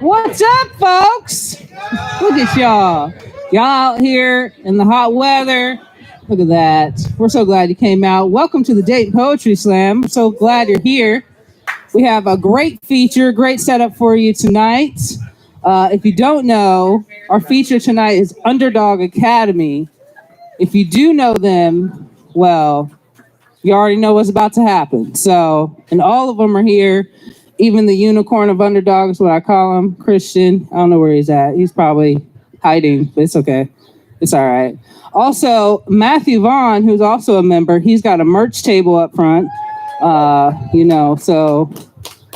What's up, folks? Look at y'all. Y'all out here in the hot weather. Look at that. We're so glad you came out. Welcome to the Dayton Poetry Slam. I'm so glad you're here. We have a great feature, great setup for you tonight. If you don't know, our feature tonight is Underdog Academy. If you do know them, well, you already know what's about to happen. So, and all of them are here. Even the unicorn of underdogs, what I call him, Christian. I don't know where he's at. He's probably hiding, but it's okay. It's all right. Also, Matthew Vaughn, who's also a member, he's got a merch table up front. So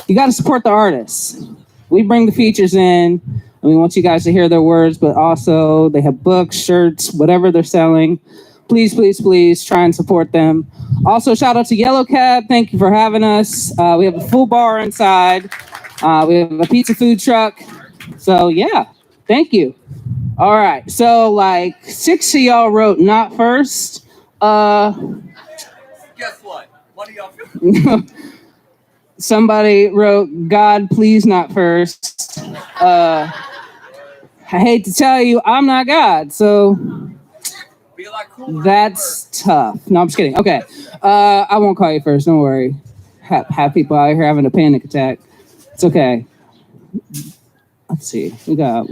you got to support the artists. We bring the features in, and we want you guys to hear their words, but also they have books, shirts, whatever they're selling. Please, please, please try and support them. Also, shout out to Yellow Cab. Thank you for having us. We have a full bar inside. We have a pizza food truck. So, yeah, thank you. All right. So, like, 6 of y'all wrote not first. Guess what? One of y'all. Somebody wrote, God, please not first. I hate to tell you, I'm not God. So that's tough. No, I'm just kidding. Okay. I won't call you first. Don't worry. Have people out here having a panic attack. It's okay. Let's see. We got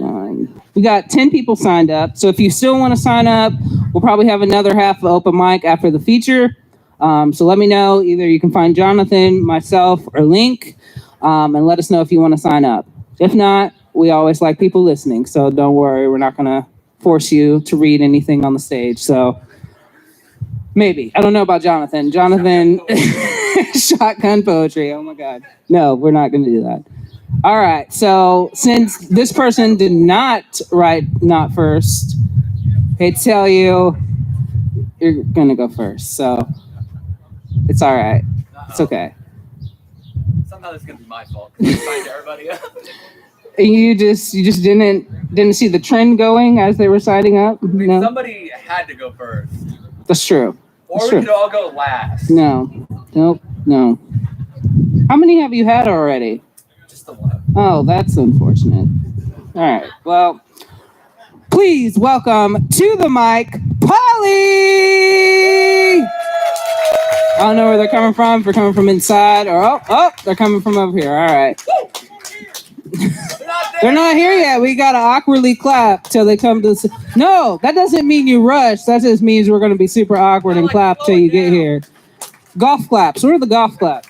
10 people signed up. So if you still want to sign up, we'll probably have another half of open mic after the feature. So let me know. Either you can find Jonathan, myself, or Link, and let us know if you want to sign up. If not, we always like people listening. So don't worry. We're not going to force you to read anything on the stage. So maybe. I don't know about Jonathan. Jonathan, shotgun poetry. Oh, my God. No, we're not going to do that. All right. So since this person did not write not first, I tell you, you're going to go first. So it's all right. It's okay. Somehow this is going to be my fault. I'm signing everybody up. You just didn't see the trend going as they were signing up? I mean, No? somebody had to go first. That's true. Or That's we true. could all go last. No. Nope. No. How many have you had already? Just the one. Oh, that's unfortunate. All right. Well, please welcome to the mic, Polly! I don't know where they're coming from. If they're coming from inside or they're coming from over here. All right. They're not here yet. We gotta awkwardly clap till they come to the. No, that doesn't mean you rush. That just means we're gonna be super awkward and clap till you get here. Golf claps. Where are the golf claps?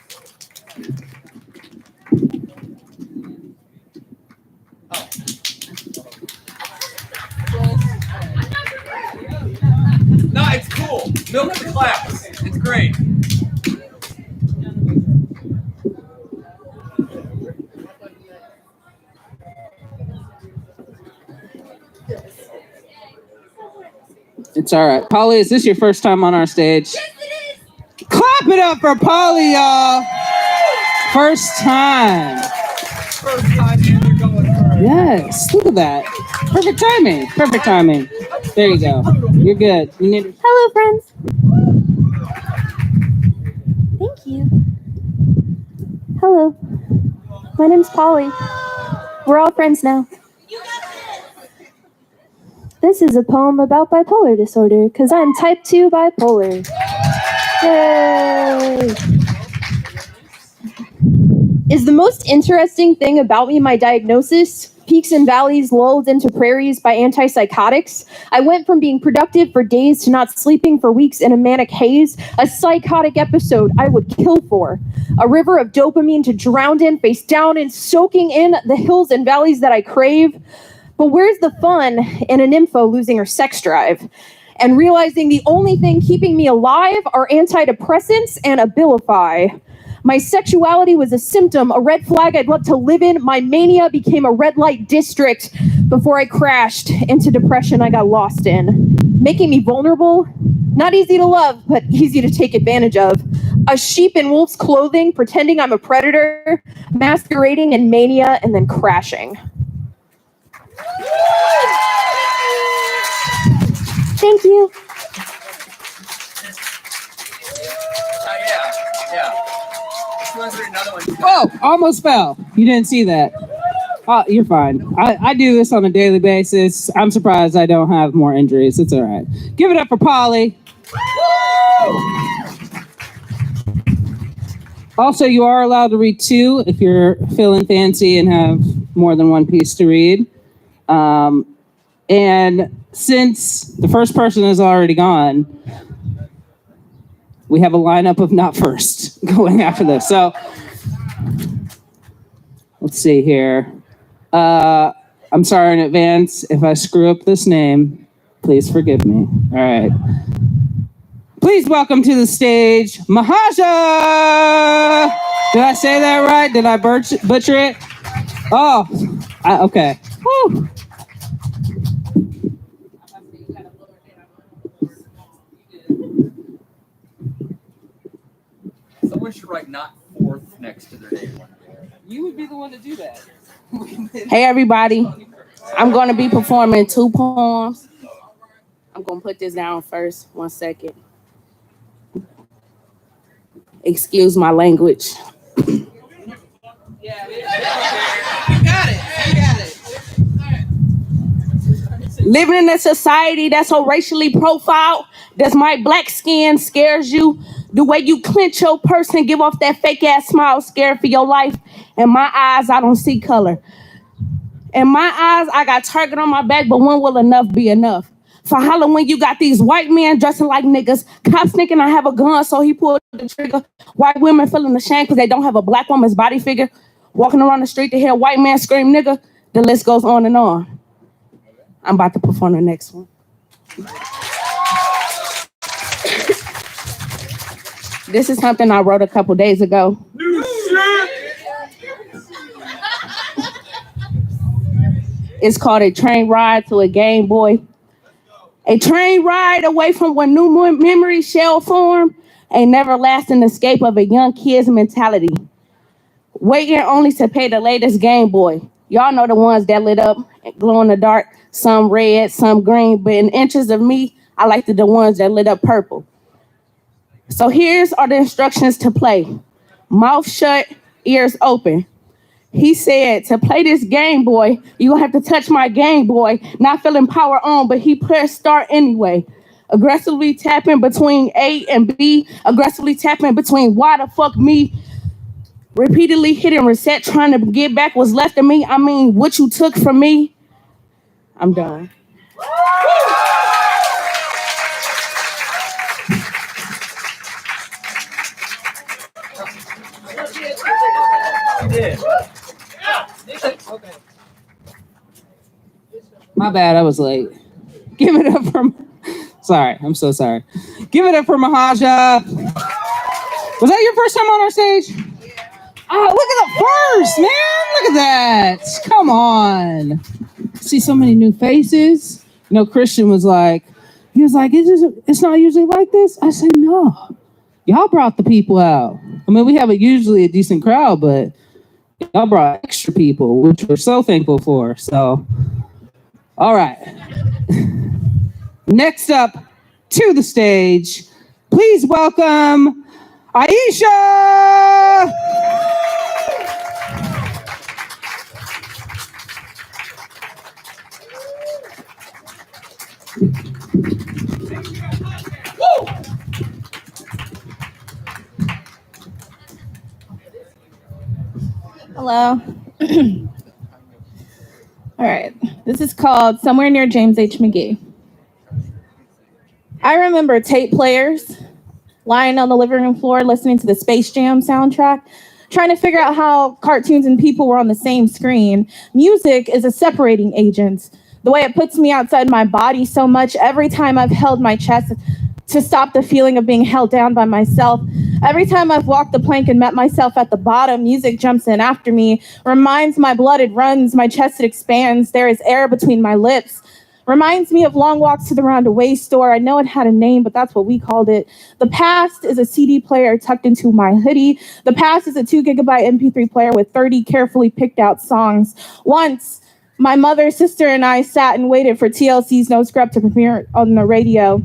No, it's cool. Milk the claps. It's great. It's all right. Polly, is this your first time on our stage? Yes, it is. Clap it up for Polly, y'all. First time. First time you're going first. Yes, look at that. Perfect timing. Perfect timing. There you go. You're good. You need. Hello, friends. Thank you. Hello. My name's Polly. We're all friends now. This is a poem about bipolar disorder, because I'm type 2 bipolar. Yay! Is the most interesting thing about me my diagnosis? Peaks and valleys lulled into prairies by antipsychotics. I went from being productive for days to not sleeping for weeks in a manic haze. A psychotic episode I would kill for. A river of dopamine to drown in, face down in, soaking in the hills and valleys that I crave. But where's the fun in an nympho losing her sex drive? And realizing the only thing keeping me alive are antidepressants and Abilify. My sexuality was a symptom, a red flag I'd love to live in. My mania became a red light district before I crashed into depression I got lost in. Making me vulnerable, not easy to love, but easy to take advantage of. A sheep in wolf's clothing, pretending I'm a predator, masquerading in mania, and then crashing. Thank you. Yeah. Let's read another one. Oh, almost fell. You didn't see that. Oh, you're fine. I do this on a daily basis. I'm surprised I don't have more injuries. It's all right. Give it up for Polly. Also, you are allowed to read 2 if you're feeling fancy and have more than one piece to read. And since the first person is already gone, we have a lineup of not first going after this. So let's see here. I'm sorry in advance if I screw up this name. Please forgive me. All right. Please welcome to the stage, Mahaja! Did I say that right? Did I butcher it? Oh, okay. Woo. Someone should write not 4th next to their name. You would be the one to do that. Hey everybody, I'm going to be performing 2 poems. I'm going to put this down first, 1 second. Excuse my language. You got it. Living in a society that's so racially profiled, does my black skin scares you? The way you clench your purse and give off that fake ass smile, scared for your life. In my eyes, I don't see color. In my eyes, I got target on my back, but when will enough be enough? For Halloween, you got these white men dressing like niggas. Cops thinking I have a gun, so he pulled the trigger. White women feeling ashamed because they don't have a black woman's body figure. Walking around the street to hear a white man scream nigga. The list goes on and on. I'm about to perform the next one. This is something I wrote a couple days ago. It's called A Train Ride to a Game Boy. A train ride away from where new memories shall form. A never-lasting escape of a young kid's mentality. Waiting only to pay the latest Game Boy. Y'all know the ones that lit up, glow in the dark, some red, some green, but in inches of me, I like the ones that lit up purple. So here's are the instructions to play. Mouth shut, ears open. He said, to play this Game Boy, you're going to have to touch my Game Boy. Not feeling power on, but he pressed start anyway. Aggressively tapping between A and B. Aggressively tapping between why the fuck me. Repeatedly hitting reset, trying to get back what's left of me. I mean, what you took from me. I'm done. Okay. My bad, I was late. Give it up for... Sorry, I'm so sorry. Give it up for Mahaja. Was that your first time on our stage? Oh, look at the first, man. Look at that. Come on. See so many new faces. You know, Christian was like, it's not usually like this. I said, no. Y'all brought the people out. I mean, we have usually a decent crowd, but y'all brought extra people, which we're so thankful for. So, all right. Next up to the stage, please welcome Aisha! Hello. All right. This is called Somewhere Near James H. McGee. I remember tape players lying on the living room floor listening to the Space Jam soundtrack, trying to figure out how cartoons and people were on the same screen. Music is a separating agent. The way it puts me outside my body so much every time I've held my chest to stop the feeling of being held down by myself. Every time I've walked the plank and met myself at the bottom, music jumps in after me, reminds my blood it runs, my chest it expands, there is air between my lips. Reminds me of long walks to the round-away store. I know it had a name, but that's what we called it. The past is a CD player tucked into my hoodie. The past is a 2-gigabyte MP3 player with 30 carefully picked out songs. Once, my mother, sister, and I sat and waited for TLC's No Scrub to premiere on the radio.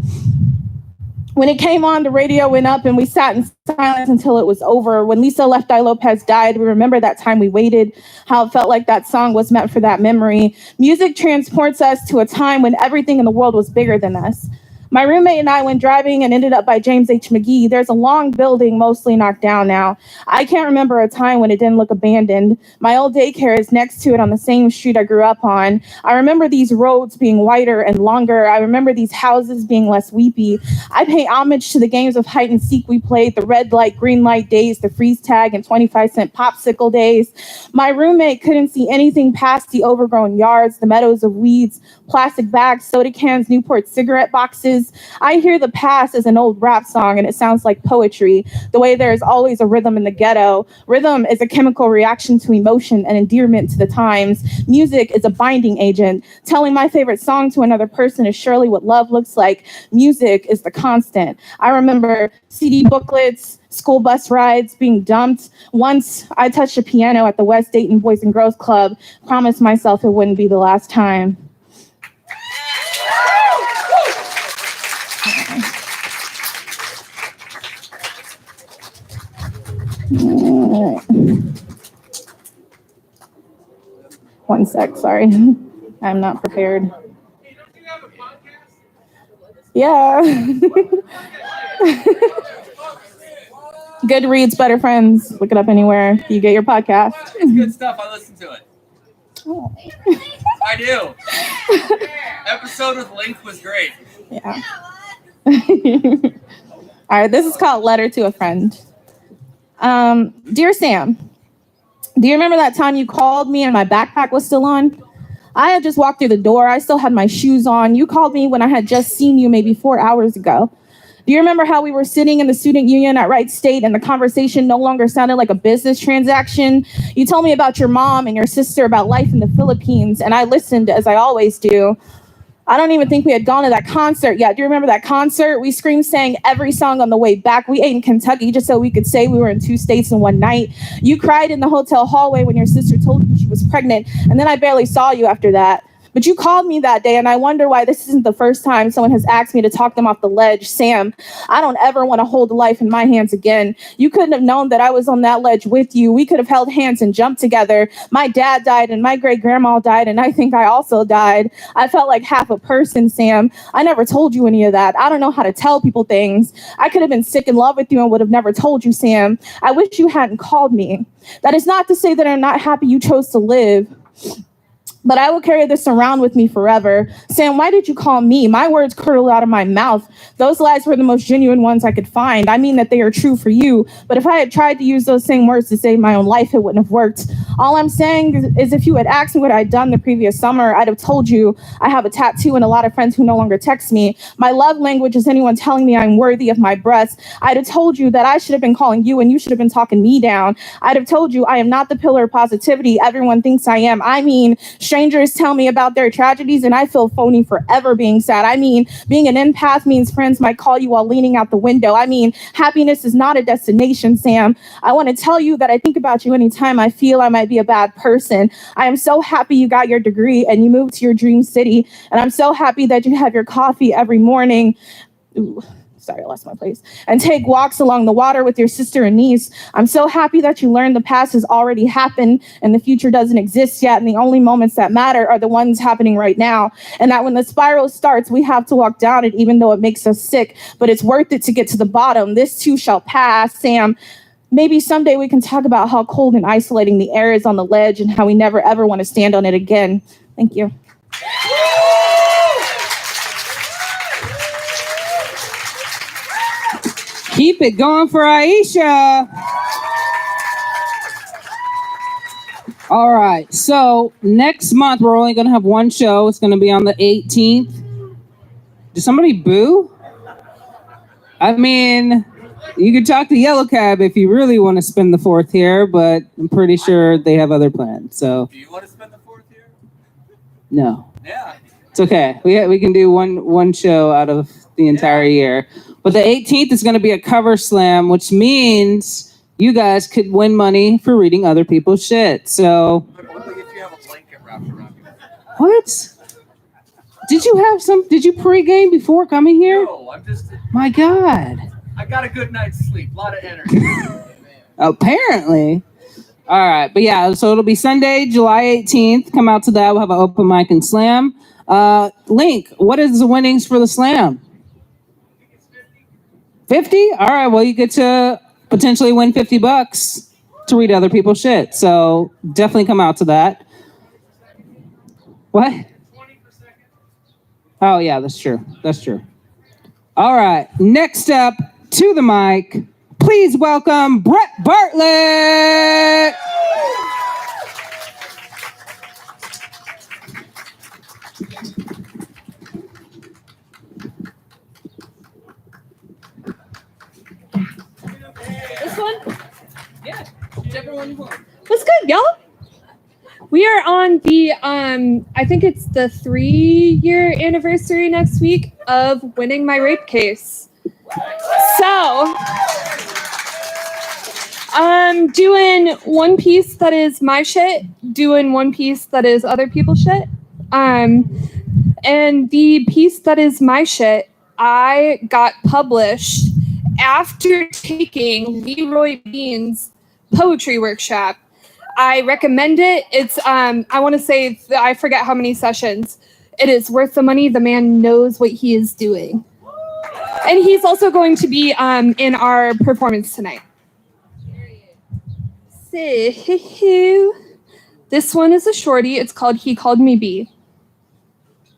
When it came on, the radio went up and we sat in silence until it was over. When Lisa Left Eye Lopez died, we remember that time we waited, how it felt like that song was meant for that memory. Music transports us to a time when everything in the world was bigger than us. My roommate and I went driving and ended up by James H. McGee. There's a long building, mostly knocked down now. I can't remember a time when it didn't look abandoned. My old daycare is next to it on the same street I grew up on. I remember these roads being wider and longer. I remember these houses being less weepy. I pay homage to the games of hide and seek we played, the red light, green light days, the freeze tag, and 25-cent popsicle days. My roommate couldn't see anything past the overgrown yards, the meadows of weeds, plastic bags, soda cans, Newport cigarette boxes. I hear the past as an old rap song and it sounds like poetry, the way there is always a rhythm in the ghetto. Rhythm is a chemical reaction to emotion and endearment to the times. Music is a binding agent. Telling my favorite song to another person is surely what love looks like. Music is the constant. I remember CD booklets, school bus rides, being dumped. Once I touched a piano at the West Dayton Boys and Girls Club, promised myself it wouldn't be the last time. One sec, sorry. I'm not prepared. Yeah. Goodreads, Better Friends. Look it up anywhere you get your podcast. It's good stuff. I listen to it. Oh. I do. Episode with Link was great. Yeah. All right, this is called Letter to a Friend. Dear Sam, do you remember that time you called me and my backpack was still on? I had just walked through the door. I still had my shoes on. You called me when I had just seen you maybe 4 hours ago. Do you remember how we were sitting in the student union at Wright State and the conversation no longer sounded like a business transaction? You told me about your mom and your sister, about life in the Philippines, and I listened as I always do. I don't even think we had gone to that concert yet. Do you remember that concert? We screamed, sang every song on the way back. We ate in Kentucky just so we could say we were in 2 states in one night. You cried in the hotel hallway when your sister told you she was pregnant, and then I barely saw you after that. But you called me that day, and I wonder why this isn't the first time someone has asked me to talk them off the ledge. Sam, I don't ever want to hold life in my hands again. You couldn't have known that I was on that ledge with you. We could have held hands and jumped together. My dad died, and my great-grandma died, and I think I also died. I felt like half a person, Sam. I never told you any of that. I don't know how to tell people things. I could have been sick in love with you and would have never told you, Sam. I wish you hadn't called me. That is not to say that I'm not happy you chose to live. But I will carry this around with me forever. Sam, why did you call me? My words curdled out of my mouth. Those lies were the most genuine ones I could find. I mean that they are true for you. But if I had tried to use those same words to save my own life, it wouldn't have worked. All I'm saying is if you had asked me what I'd done the previous summer, I'd have told you I have a tattoo and a lot of friends who no longer text me. My love language is anyone telling me I'm worthy of my breasts. I'd have told you that I should have been calling you and you should have been talking me down. I'd have told you I am not the pillar of positivity everyone thinks I am. I mean, strangers tell me about their tragedies and I feel phony forever being sad. I mean, being an empath means friends might call you while leaning out the window. I mean, happiness is not a destination, Sam. I want to tell you that I think about you anytime I feel I might be a bad person. I am so happy you got your degree and you moved to your dream city. And I'm so happy that you have your coffee every morning. Ooh. Sorry, I lost my place. And take walks along the water with your sister and niece. I'm so happy that you learned the past has already happened and the future doesn't exist yet. And the only moments that matter are the ones happening right now. And that when the spiral starts, we have to walk down it, even though it makes us sick. But it's worth it to get to the bottom. This too shall pass, Sam. Maybe someday we can talk about how cold and isolating the air is on the ledge and how we never ever want to stand on it again. Thank you. Keep it going for Aisha. All right. So next month, we're only going to have one show. It's going to be on the 18th. Did somebody boo? I mean, you could talk to Yellow Cab if you really want to spend the 4th here, but I'm pretty sure they have other plans. So Do you want to spend the 4th here? no, Yeah. it's okay. We can do one show out of the entire year. But the 18th is going to be a cover slam, which means you guys could win money for reading other people's shit. So But only if you have a blanket wrapped around you. what? Did you pregame before coming here? No, I'm just. My God. I got a good night's sleep. A lot of energy. Apparently. All right. But yeah, so it'll be Sunday, July 18th. Come out to that. We'll have an open mic and slam. Link, what is the winnings for the slam? 50? All right. Well, you get to potentially win $50 to read other people's shit. So definitely come out to that. What? Oh, yeah, that's true. That's true. All right. Next up to the mic, please welcome Brett Bartlett. This one? Yeah, whichever one you want. What's good, y'all? We are on the, I think it's the 3-year anniversary next week of winning my rape case. So, I'm doing one piece that is my shit, doing one piece that is other people's shit. And the piece that is my shit, I got published after taking Leroy Bean's poetry workshop. I recommend it. It's, I want to say, I forget how many sessions. It is worth the money. The man knows what he is doing. And he's also going to be in our performance tonight. So, this one is a shorty. It's called He Called Me B.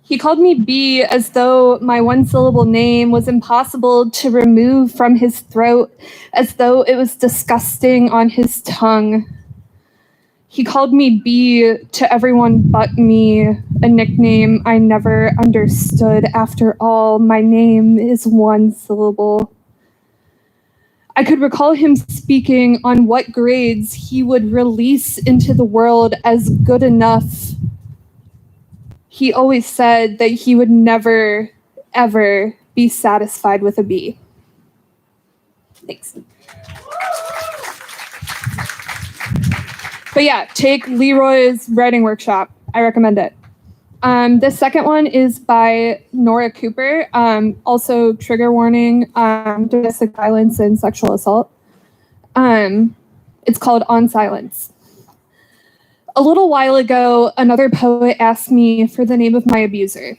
He called me B as though my one-syllable name was impossible to remove from his throat, as though it was disgusting on his tongue. He called me B to everyone but me, a nickname I never understood. After all, my name is one syllable. I could recall him speaking on what grades he would release into the world as good enough. He always said that he would never, ever be satisfied with a B. Thanks. But yeah, take Leroy's writing workshop. I recommend it. The second one is by Nora Cooper. Also, trigger warning, domestic violence and sexual assault. It's called On Silence. A little while ago, another poet asked me for the name of my abuser.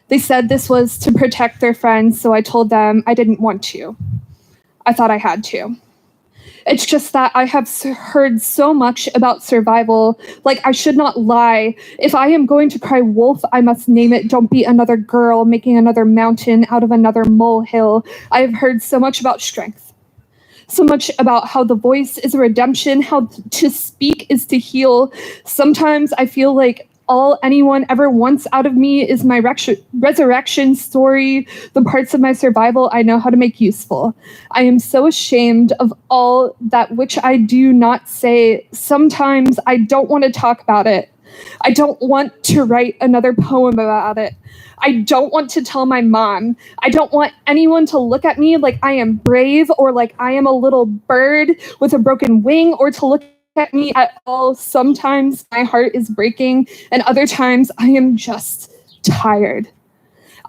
They said this was to protect their friends, so I told them I didn't want to. I thought I had to. It's just that I have heard so much about survival, like I should not lie. If I am going to cry wolf, I must name it. Don't be another girl making another mountain out of another molehill. I have heard so much about strength. So much about how the voice is a redemption, how to speak is to heal. Sometimes I feel like all anyone ever wants out of me is my resurrection story, the parts of my survival I know how to make useful. I am so ashamed of all that which I do not say. Sometimes I don't want to talk about it. I don't want to write another poem about it. I don't want to tell my mom. I don't want anyone to look at me like I am brave or like I am a little bird with a broken wing, or to look at me at all. Sometimes my heart is breaking, and other times I am just tired.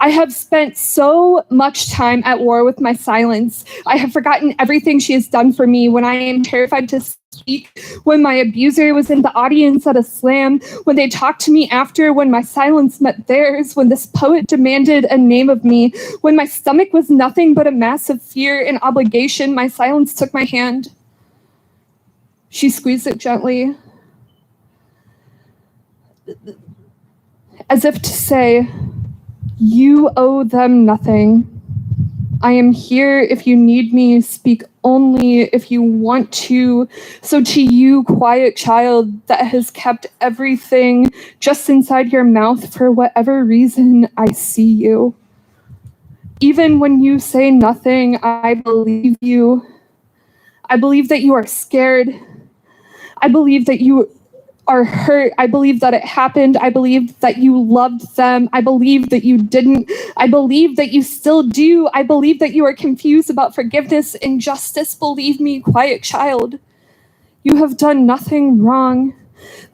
I have spent so much time at war with my silence. I have forgotten everything she has done for me when I am terrified to speak, when my abuser was in the audience at a slam, when they talked to me after, when my silence met theirs, when this poet demanded a name of me, when my stomach was nothing but a mass of fear and obligation, my silence took my hand. She squeezed it gently, as if to say, "You owe them nothing. I am here if you need me. Speak only if you want to. So to you, quiet child that has kept everything just inside your mouth for whatever reason, I see you. Even when you say nothing, I believe you. I believe that you are scared. I believe that you are hurt. I believe that it happened. I believe that you loved them. I believe that you didn't. I believe that you still do. I believe that you are confused about forgiveness and justice. Believe me, quiet child. You have done nothing wrong.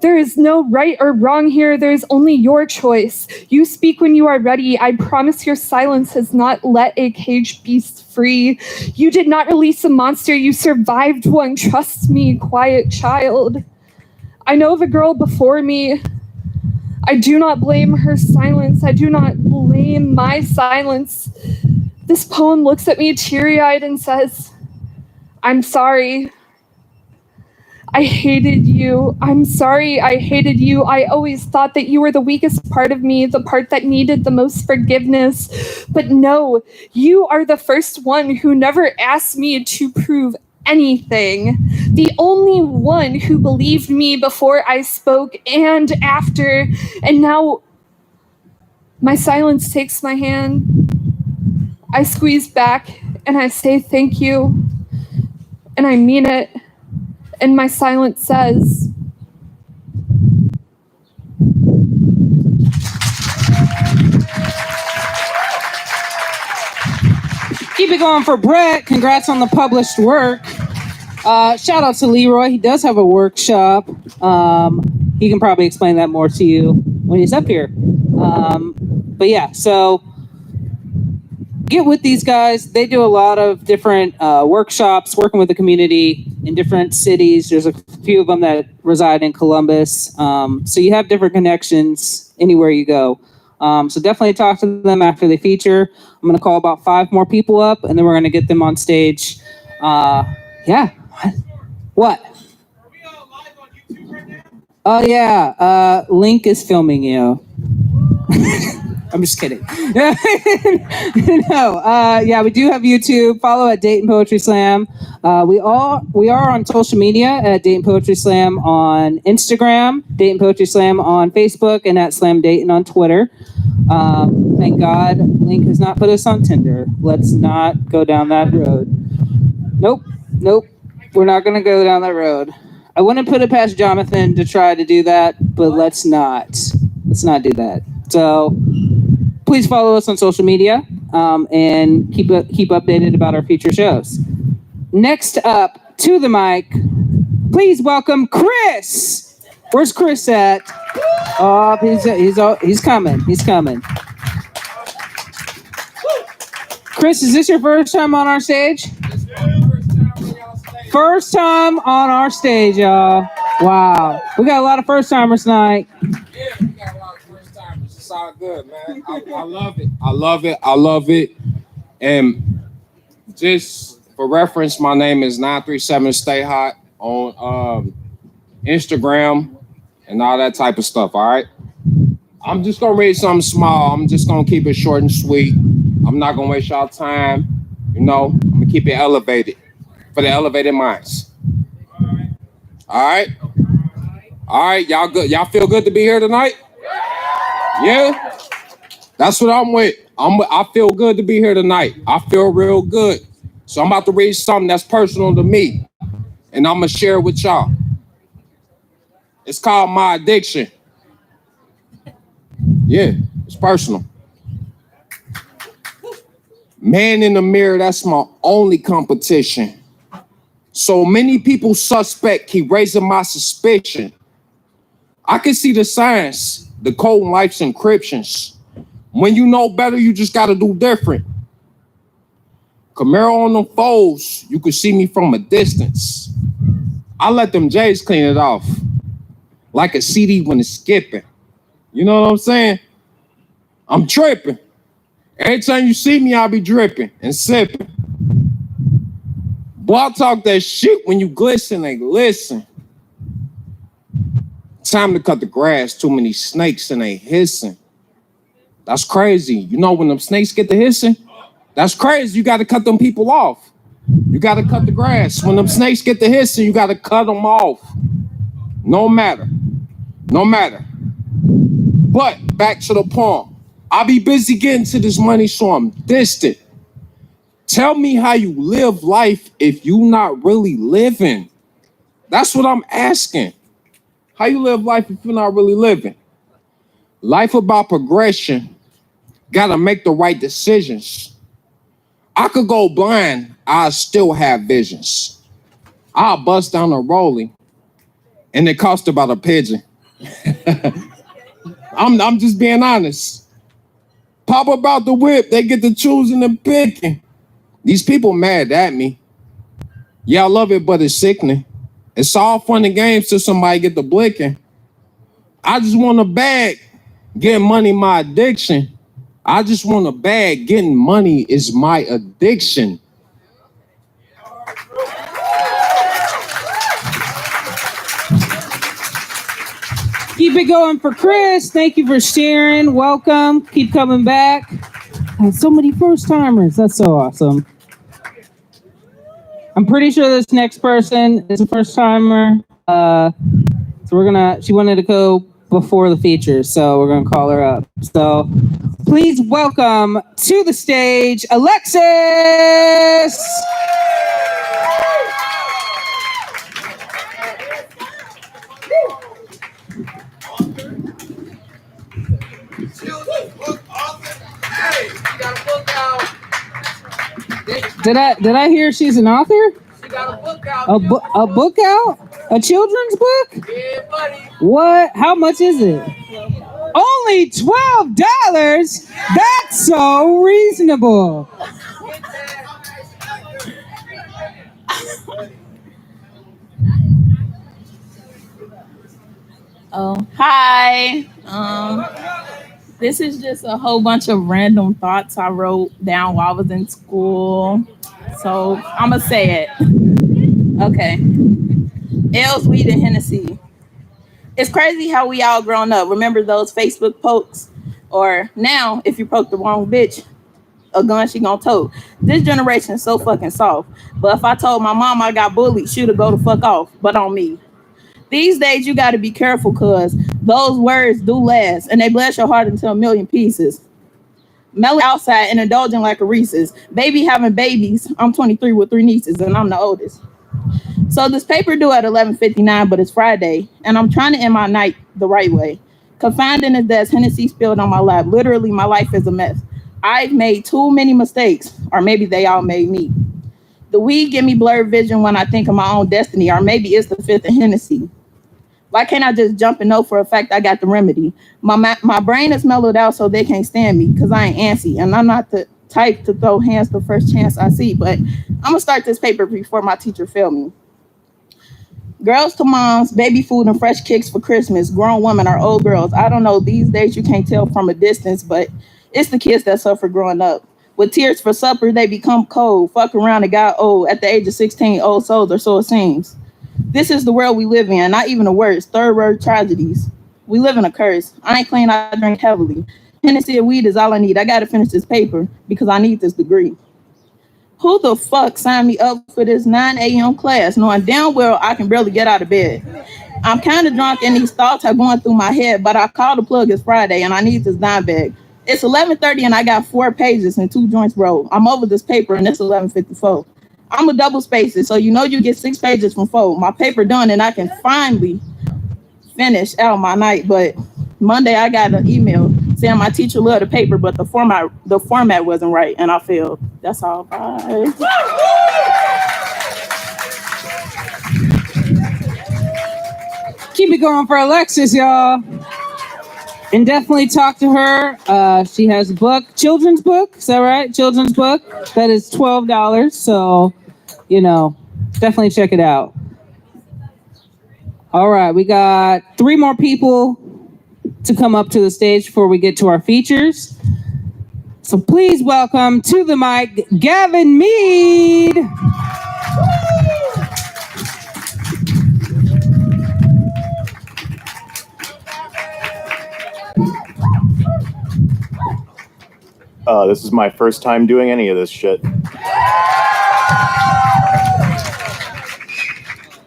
There is no right or wrong here. There is only your choice. You speak when you are ready. I promise your silence has not let a caged beast free. You did not release a monster. You survived one. Trust me, quiet child. I know of a girl before me. I do not blame her silence. I do not blame my silence. This poem looks at me teary-eyed and says, I'm sorry. I hated you. I'm sorry I hated you. I always thought that you were the weakest part of me, the part that needed the most forgiveness. But no, you are the first one who never asked me to prove anything. The only one who believed me before I spoke and after. And now my silence takes my hand. I squeeze back and I say thank you. And I mean it. And my silence says, Keep it going for Brett. Congrats on the published work. Shout out to Leroy. He does have a workshop. He can probably explain that more to you when he's up here. But yeah, so get with these guys. They do a lot of different workshops, working with the community in different cities. There's a few of them that reside in Columbus. So you have different connections anywhere you go. So definitely talk to them after they feature. I'm going to call about 5 more people up, and then we're going to get them on stage. Yeah. What? Oh, yeah. Link is filming you. I'm just kidding. No. Yeah, we do have YouTube. Follow at Dayton Poetry Slam. We are on social media at Dayton Poetry Slam on Instagram, Dayton Poetry Slam on Facebook, and at Slam Dayton on Twitter. Thank God Link has not put us on Tinder. Let's not go down that road. Nope. We're not going to go down that road. I wouldn't put it past Jonathan to try to do that, but let's not do that. So please follow us on social media and keep updated about our future shows. Next up to the mic, please welcome Chris. Where's Chris at? Oh, he's coming. He's coming. Chris, is this your first time on our stage? First time on our stage, y'all. Wow. We got a lot of first timers tonight. Yeah, we got a lot of first timers. It's all good, man. I love it. And just for reference, my name is 937 Stay Hot on Instagram and all that type of stuff, all right? I'm just going to read something small. I'm just going to keep it short and sweet. I'm not going to waste y'all time. I'm going to keep it elevated for the elevated minds. All right, y'all good? Y'all feel good to be here tonight? Yeah? That's what I'm with. I feel good to be here tonight. I feel real good. So I'm about to read something that's personal to me, and I'm going to share it with y'all. It's called My Addiction. Yeah, it's personal. Man in the mirror, that's my only competition. So many people suspect, keep raising my suspicion. I can see the signs, the code in life's encryptions. When you know better, you just gotta do different. Camaro on them foes, you can see me from a distance. I let them J's clean it off, like a CD when it's skipping. You know what I'm saying? I'm tripping. Every time you see me, I'll be dripping and sipping. Boy, I talk that shit when you glisten, they listen. Time to cut the grass, too many snakes and they hissing. That's crazy. You know when them snakes get to hissing? That's crazy. You got to cut them people off. You got to cut the grass. When them snakes get to hissing, you got to cut them off. No matter. But back to the poem. I'll be busy getting to this money, so I'm distant. Tell me how you live life if you not really living. That's what I'm asking. How you live life if you're not really living? Life about progression. Gotta make the right decisions. I could go blind, I still have visions. I'll bust down a rolling and it cost about a pigeon. I'm just being honest. Pop up out the whip, they get to choosing and picking. These people mad at me. Yeah, I love it, but it's sickening. It's all fun and games till somebody get the blicking. I just want a bag. Getting money my addiction. I just want a bag. Getting money is my addiction. Keep it going for Chris. Thank you for sharing. Welcome. Keep coming back. And so many first timers. That's so awesome. I'm pretty sure this next person is a first timer. So she wanted to go before the features, so we're gonna call her up. So please welcome to the stage, Alexis. Did I hear she's an author? She got a book out. A book out? A children's book? Yeah, buddy. What? How much is it? Only $12? That's so reasonable. Oh, hi. This is just a whole bunch of random thoughts I wrote down while I was in school. So I'm going to say it. Okay. L's, weed, and Hennessy. It's crazy how we all grown up. Remember those Facebook pokes? Or now, if you poke the wrong bitch, a gun she gonna tote. This generation is so fucking soft. But if I told my mom I got bullied, she'd have go the fuck off. But on me. These days, you got to be careful because those words do last, and they bless your heart into a million pieces. Melly outside and indulging like a Reese's. Baby having babies. I'm 23 with 3 nieces, and I'm the oldest. So this paper due at 11:59, but it's Friday, and I'm trying to end my night the right way. Confined in a desk, Hennessy spilled on my lap. Literally, my life is a mess. I've made too many mistakes, or maybe they all made me. The weed give me blurred vision when I think of my own destiny, or maybe it's the fifth in Hennessy. Why can't I just jump and know for a fact I got the remedy? My brain is mellowed out so they can't stand me because I ain't antsy, and I'm not the type to throw hands the first chance I see, but I'm going to start this paper before my teacher failed me. Girls to moms, baby food and fresh kicks for Christmas, grown women or old girls. I don't know, these days you can't tell from a distance, but it's the kids that suffer growing up. With tears for supper, they become cold, fuck around and got old. At the age of 16, old souls, or so it seems. This is the world we live in, not even the worst. Third world tragedies. We live in a curse. I ain't clean, I drink heavily. Hennessy and weed is all I need. I gotta finish this paper because I need this degree. Who the fuck signed me up for this 9 a.m. class knowing damn well I can barely get out of bed? I'm kind of drunk and these thoughts are going through my head, but I called the plug. It's Friday and I need this dime bag. It's 11:30 and I got 4 pages and 2 joints rolled. I'm over this paper and it's 11:54. I'm a double spacer, so you know you get 6 pages from 4. My paper done and I can finally finish out my night. But Monday I got an email saying my teacher loved the paper, but the format wasn't right and I failed. That's all. Bye. Keep it going for Alexis, y'all. And definitely talk to her. She has a book, children's book. Is that right? Children's book. That is $12. So, definitely check it out. All right. We got 3 more people to come up to the stage before we get to our features. So please welcome to the mic, Gavin Mead. This is my first time doing any of this shit.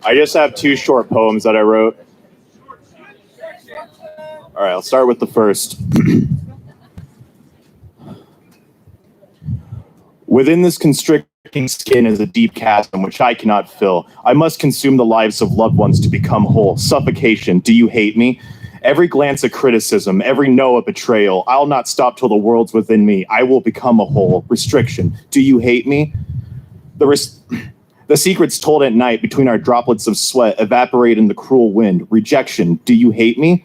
I just have 2 short poems that I wrote. All right, I'll start with the first. Within this constricting skin is a deep chasm which I cannot fill. I must consume the lives of loved ones to become whole. Suffocation. Do you hate me? Every glance a criticism, every no a betrayal. I'll not stop till the world's within me. I will become a whole. Restriction. Do you hate me? The The secrets told at night between our droplets of sweat evaporate in the cruel wind. Rejection. Do you hate me?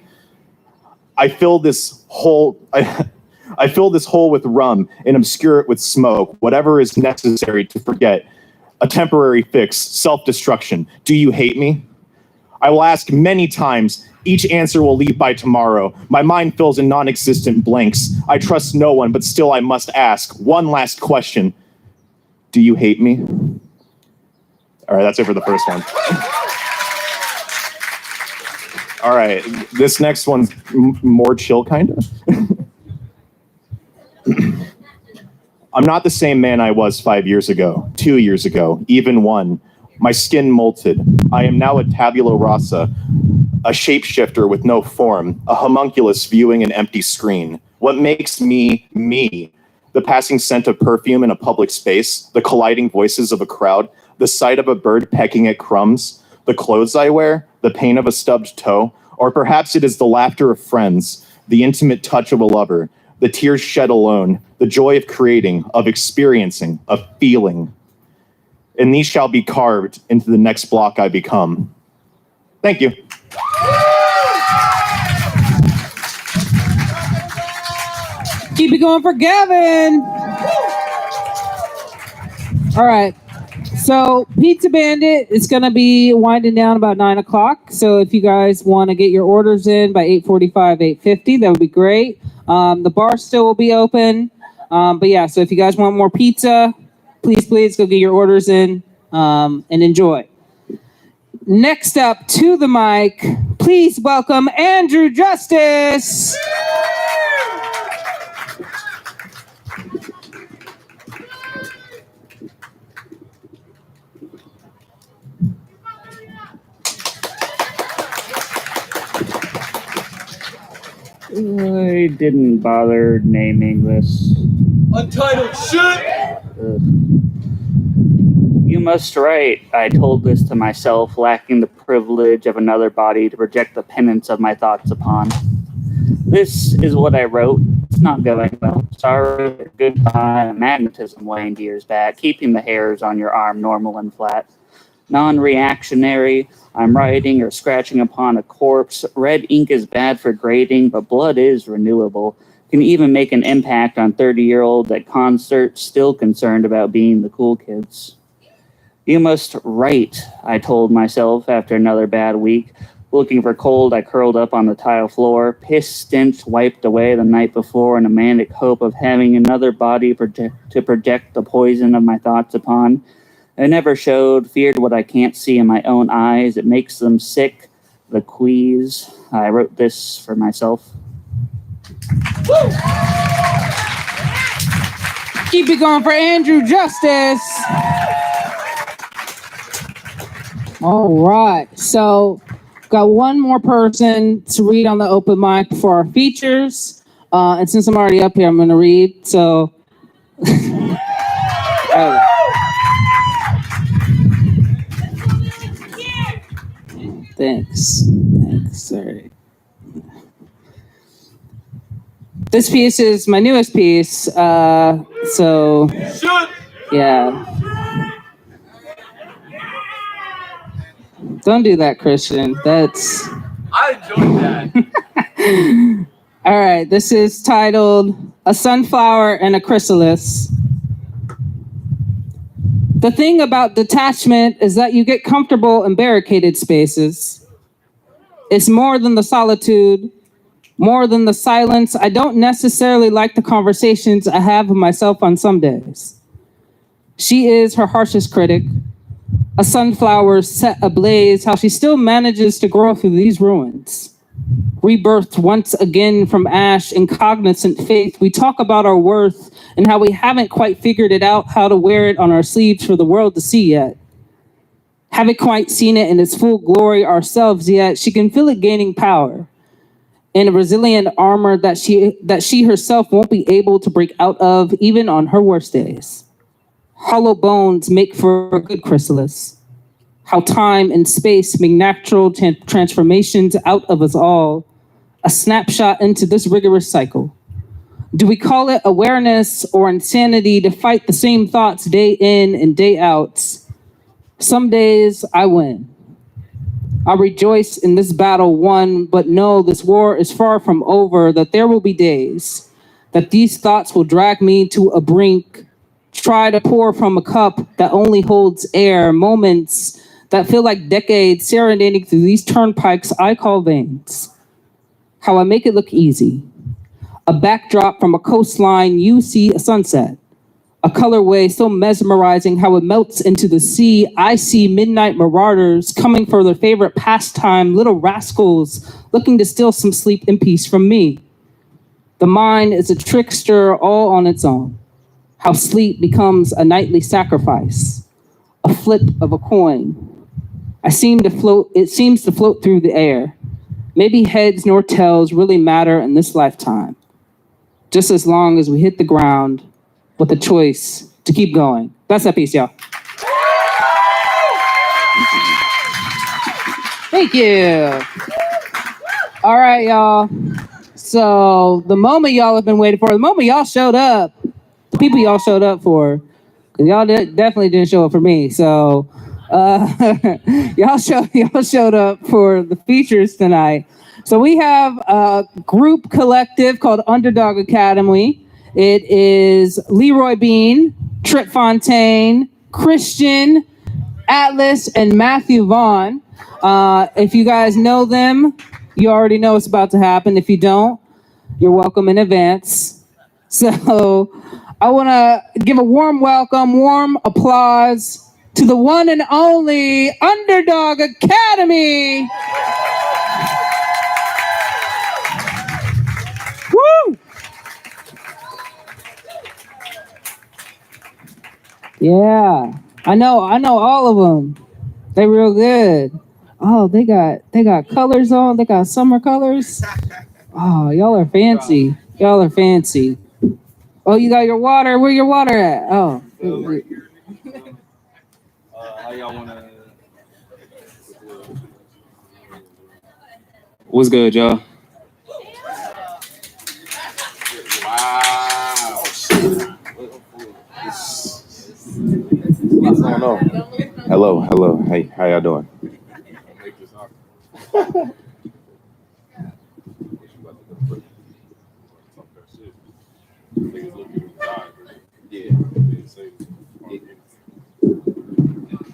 I fill this hole with rum and obscure it with smoke. Whatever is necessary to forget. A temporary fix. Self-destruction. Do you hate me? I will ask many times. Each answer will leave by tomorrow. My mind fills in non-existent blanks. I trust no one, but still I must ask. One last question. Do you hate me? All right, that's it for the first one. All right, this next one's more chill, kind of. I'm not the same man I was 5 years ago, 2 years ago, even one. My skin molted. I am now a tabula rasa, a shapeshifter with no form, a homunculus viewing an empty screen. What makes me, me? The passing scent of perfume in a public space, the colliding voices of a crowd, the sight of a bird pecking at crumbs, the clothes I wear, the pain of a stubbed toe, or perhaps it is the laughter of friends, the intimate touch of a lover, the tears shed alone, the joy of creating, of experiencing, of feeling. And these shall be carved into the next block I become. Thank you. Keep it going for Gavin. All right. So Pizza Bandit is going to be winding down about 9 o'clock. So if you guys want to get your orders in by 8:45, 8:50, that would be great. The bar still will be open. But yeah, so if you guys want more pizza, please go get your orders in and enjoy. Next up to the mic, please welcome Andrew Justice. I didn't bother naming this. Untitled shit! You must write. I told this to myself, lacking the privilege of another body to project the penance of my thoughts upon. This is what I wrote. It's not going well. Sorry, goodbye, magnetism waned years back, keeping the hairs on your arm normal and flat. Non-reactionary, I'm writing or scratching upon a corpse. Red ink is bad for grading, but blood is renewable. Can even make an impact on 30-year-olds at concerts, still concerned about being the cool kids. You must write, I told myself after another bad week. Looking for cold, I curled up on the tile floor, piss stench wiped away the night before in a manic hope of having another body to project the poison of my thoughts upon. I never showed, feared what I can't see in my own eyes. It makes them sick. The quease. I wrote this for myself. Woo! Keep it going for Andrew Justice. All right. So, got one more person to read on the open mic for our features. And since I'm already up here, I'm going to read. So, Thanks. Sorry. This piece is my newest piece. So, yeah. Don't do that, Christian. I enjoyed that. All right. This is titled A Sunflower and a Chrysalis. The thing about detachment is that you get comfortable in barricaded spaces. It's more than the solitude, more than the silence. I don't necessarily like the conversations I have with myself on some days. She is her harshest critic. A sunflower set ablaze, how she still manages to grow through these ruins. Rebirthed once again from ash in cognizant faith, we talk about our worth and how we haven't quite figured it out how to wear it on our sleeves for the world to see yet. Haven't quite seen it in its full glory ourselves yet. She can feel it gaining power in a resilient armor that she herself won't be able to break out of even on her worst days. Hollow bones make for a good chrysalis. How time and space make natural transformations out of us all. A snapshot into this rigorous cycle. Do we call it awareness or insanity to fight the same thoughts day in and day out? Some days I win. I rejoice in this battle won, but know this war is far from over, that there will be days that these thoughts will drag me to a brink, try to pour from a cup that only holds air, moments that feel like decades serenading through these turnpikes I call veins. How I make it look easy. A backdrop from a coastline, you see a sunset. A colorway so mesmerizing how it melts into the sea. I see midnight marauders coming for their favorite pastime, little rascals looking to steal some sleep and peace from me. The mind is a trickster all on its own. How sleep becomes a nightly sacrifice, a flip of a coin. It seems to float through the air. Maybe heads nor tails really matter in this lifetime, just as long as we hit the ground with a choice to keep going. That's that piece, y'all. Thank you. All right, y'all. So the moment y'all have been waiting for, the moment y'all showed up, the people y'all showed up for, because y'all definitely didn't show up for me. So y'all showed up for the features tonight. So we have a group collective called Underdog Academy. It is Leroy Bean, Trip Fontaine, Christian, Atlas, and Matthew Vaughn. If you guys know them, you already know what's about to happen. If you don't, you're welcome in advance. So I want to give a warm welcome, warm applause to the one and only Underdog Academy. Woo! Yeah, I know all of them. They real good. Oh, they got colors on. They got summer colors. Oh, y'all are fancy. Y'all are fancy. Oh, you got your water. Where your water at? Oh. How y'all wanna? What's good, y'all? Wow. What's going on? Hello. Hey, how y'all doing?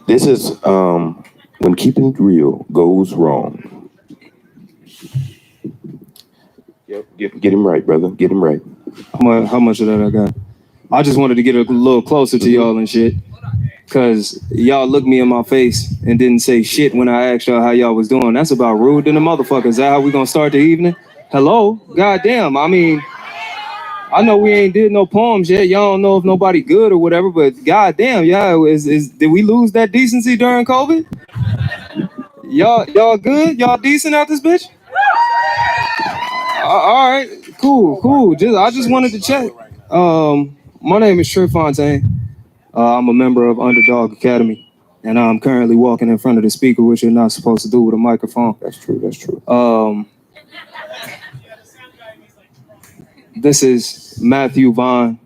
This is when keeping it real goes wrong. Yep, get him right, brother. Get him right. How much of that I got? I just wanted to get a little closer to y'all and shit. Cause y'all looked me in my face and didn't say shit when I asked y'all how y'all was doing. That's about rude than a motherfucker. Is that how we gonna start the evening? Hello? Goddamn. I mean, I know we ain't did no poems yet. Y'all don't know if nobody good or whatever, but goddamn, y'all, did we lose that decency during COVID? Y'all good? Y'all decent out this bitch? All right, cool. I just wanted to check. My name is Trip Fontaine. I'm a member of Underdog Academy, and I'm currently walking in front of the speaker, which you're not supposed to do with a microphone. That's true. This is Matthew Vaughn.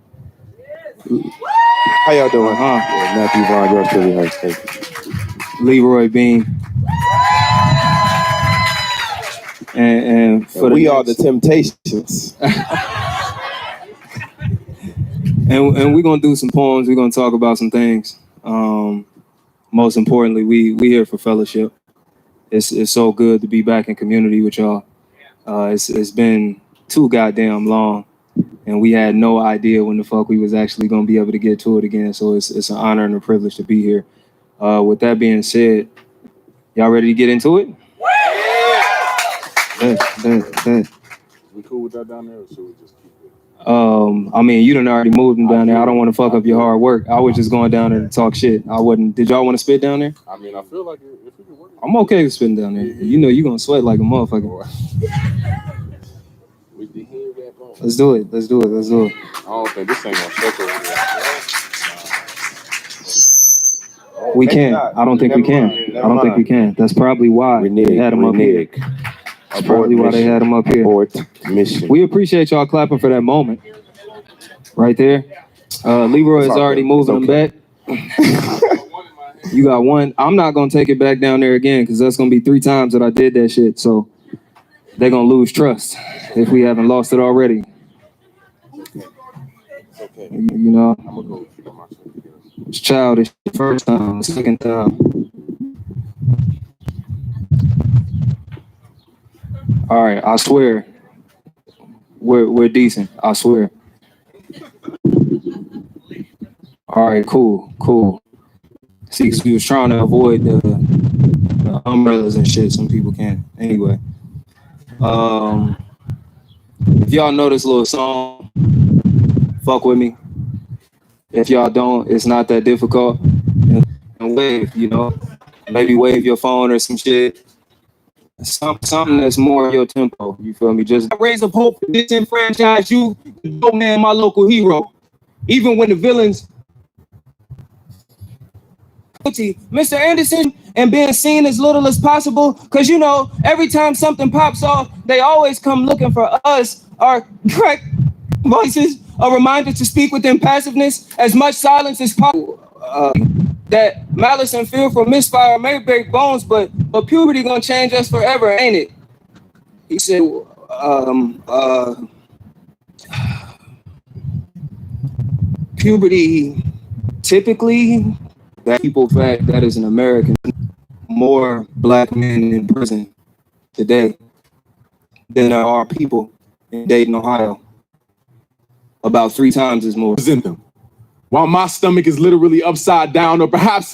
How y'all doing? Yeah, Matthew Vaughn, yours truly has taken. Leroy Bean. And we are the Temptations. And we're gonna do some poems. We're gonna talk about some things. Most importantly, we here for fellowship. It's so good to be back in community with y'all. It's been too goddamn long, and we had no idea when the fuck we was actually gonna be able to get to it again. So it's an honor and a privilege to be here. With that being said, y'all ready to get into it? We cool with that down there, or should we just keep it? I mean, you done already moved them down there. I don't want to fuck up your hard work. I was just going down there to talk shit. I wouldn't. Did y'all want to spit down there? I mean, I feel like if we can work. I'm okay with spitting down there. You know you gonna sweat like a motherfucker. With the head wrap on. Let's do it. I don't think this ain't gonna shake over here. We can't. I don't think we can. That's probably why they had them up here. That's probably why they had them up here. Abort mission. We appreciate y'all clapping for that moment. Right there. Leroy is already moving them back. You got one. I'm not gonna take it back down there again because that's gonna be 3 times that I did that shit. So they're gonna lose trust if we haven't lost it already. You know, it's childish the first time, the second time. All right, I swear, we're decent. I swear. All right, cool. See, 'cause we was trying to avoid the umbrellas and shit. Some people can. Anyway, if y'all know this little song, fuck with me. If y'all don't, it's not that difficult. And wave, you know, maybe wave your phone or some shit. Something that's more your tempo. You feel me? Just raise up hope for disenfranchise you, the dope man, my local hero. Even when the villains. Mr. Anderson, and being seen as little as possible, because you know, every time something pops off, they always come looking for us, our correct voices, a reminder to speak with impassiveness, as much silence as possible. That malice and fear for misfire may break bones, but puberty gonna change us forever, ain't it? He said, puberty typically, that people fact that is an American, more black men in prison today than there are people in Dayton, Ohio. About 3 times as more. While my stomach is literally upside down, or perhaps